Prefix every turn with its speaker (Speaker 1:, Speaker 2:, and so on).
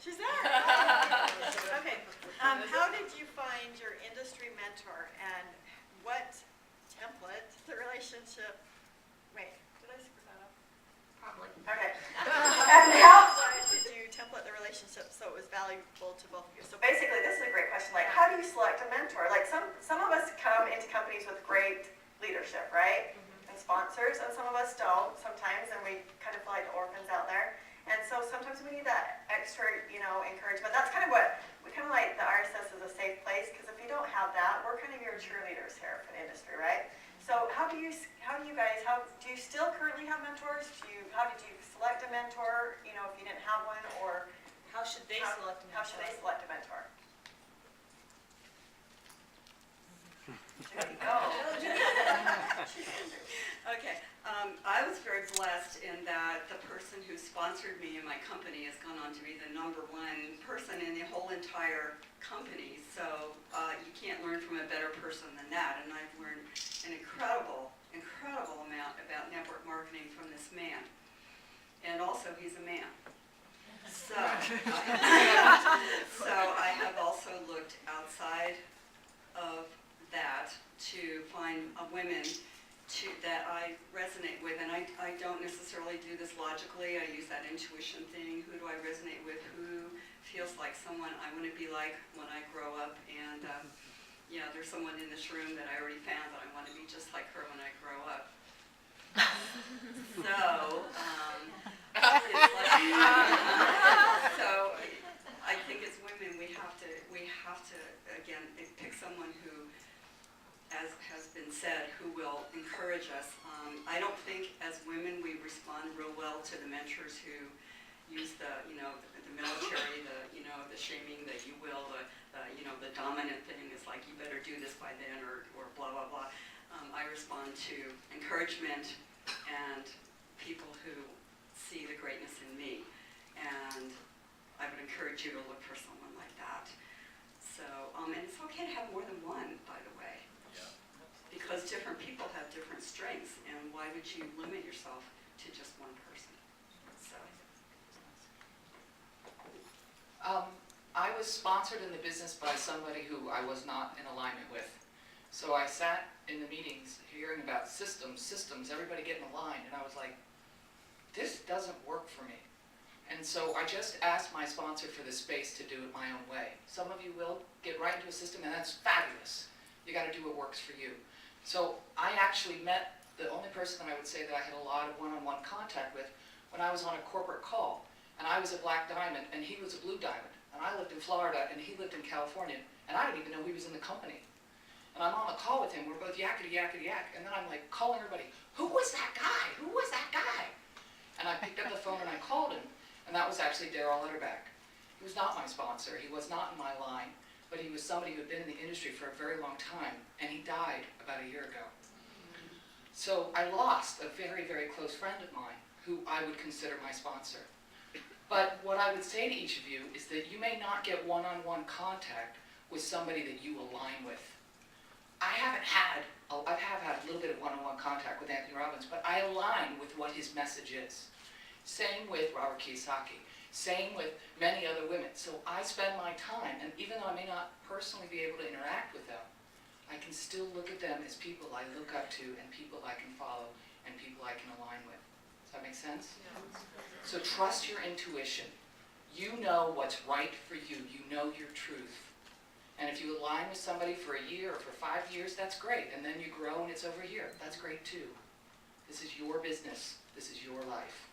Speaker 1: She's there. Oh. Okay. How did you find your industry mentor, and what template the relationship? Wait, did I screw that up?
Speaker 2: Probably.
Speaker 1: Okay. And how did you template the relationship so it was valuable to both of you? So basically, this is a great question. Like, how do you select a mentor? Like, some of us come into companies with great leadership, right? And sponsors, and some of us don't sometimes, and we kind of feel like the orphans out there. And so sometimes we need that extra, encouragement. That's kind of what we kind of like the RSS is a safe place, because if you don't have that, we're kind of your cheerleaders here for the industry, right? So how do you still currently have mentors? How did you select a mentor, if you didn't have one, or
Speaker 2: How should they select a mentor?
Speaker 1: how should they select a mentor? Judy, go.
Speaker 3: Okay, I was very blessed in that the person who sponsored me in my company has gone on to be the #1 person in the whole entire company. So you can't learn from a better person than that. And I've learned an incredible amount about network marketing from this man. And also, he's a man. So, so I have also looked outside of that to find women that I resonate with, and I don't necessarily do this logically. I use that intuition thing. Who do I resonate with? Who feels like someone I want to be like when I grow up? And there's someone in this room that I already found that I want to be just like her when I grow up. So, it's like, so I think as women we have to again pick someone who, as has been said, who will encourage us. I don't think as women we respond real well to the mentors who use the military, the shaming, the you will, the dominant thing is like, you better do this by then, or blah, blah, blah. I respond to encouragement and people who see the greatness in me. And I would encourage you to look for someone like that. So, and it's okay to have more than one, by the way. Because different people have different strengths, and why would you limit yourself to just one person? So.
Speaker 4: I was sponsored in the business by somebody who I was not in alignment with. So I sat in the meetings hearing about systems, everybody get in a line, and I was like, this doesn't work for me. And so I just asked my sponsor for the space to do it my own way. Some of you will get right into a system, and that's fabulous. You got to do what works for you. So I actually met the only person that I would say that I had a lot of one-on-one contact with when I was on a corporate call. And I was a black diamond, and he was a blue diamond. And I lived in Florida, and he lived in California. And I didn't even know he was in the company. And I'm on the call with him. We're both yakety, yakety, yak. And then I'm like calling everybody, who was that guy? Who was that guy? And I picked up the phone, and I called him. And that was actually Daryl Utterback. He was not my sponsor. He was not in my line. But he was somebody who had been in the industry for a very long time, and he died about a year ago. So I lost a very, very close friend of mine who I would consider my sponsor. But what I would say to each of you is that you may not get one-on-one contact with somebody that you align with. I have had a little bit of one-on-one contact with Anthony Robbins, but I align with what his message is. Same with Robert Kiyosaki. Same with many other women. So I spend my time, and even though I may not personally be able to interact with them, I can still look at them as people I look up to, and people I can follow, and people I can align with. Does that make sense? Yeah. So trust your intuition. You know what's right for you. You know your truth. And if you align with somebody for a year or for 5 years, that's great. And then you grow and it's over here. That's great too. This is your business. This is your life.